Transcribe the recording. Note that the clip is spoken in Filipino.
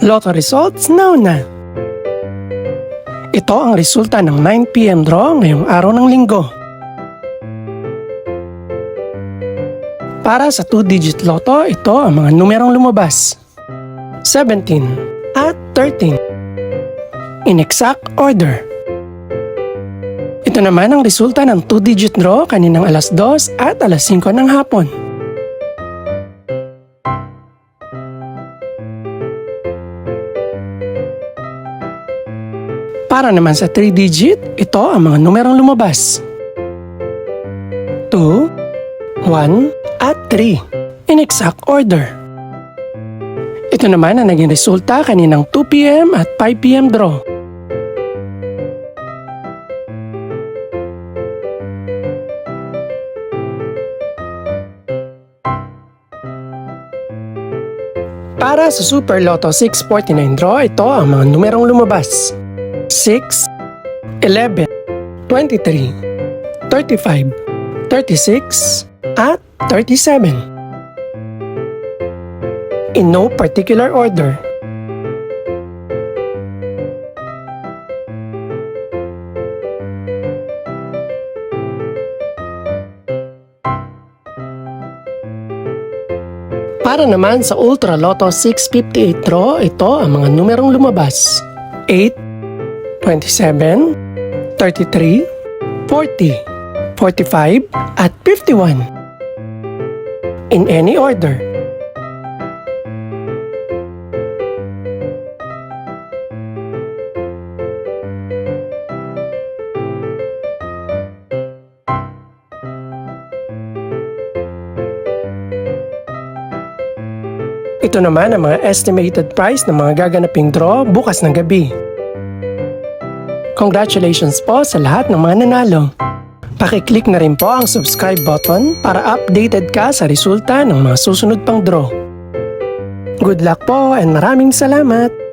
Lotto results now na. Ito ang resulta ng 9 PM draw ngayong araw ng linggo. Para sa 2-digit lotto, ito ang mga numerong lumabas. 17 at 13. In exact order. Ito naman ang resulta ng 2-digit draw kaninang alas 2 at alas 5 ng hapon. Para naman sa 3-digit, ito ang mga numerong lumabas. 2, 1, at 3 in exact order. Ito naman ang naging resulta kaninang 2 PM at 5 PM draw. Para sa Super Lotto 649 draw, ito ang mga numerong lumabas. 6, 11, 23, 35, 36, at 37. In no particular order. Para naman sa Ultra Lotto 658 draw, ito ang mga numerong lumabas. 8, 27, 33, 40, 45, at 51. In any order. Ito naman ang mga estimated price ng mga gaganaping draw bukas ng gabi. Congratulations po sa lahat ng mga nanalo. Pakiclick na rin po ang subscribe button para updated ka sa resulta ng mga susunod pang draw. Good luck po and maraming salamat!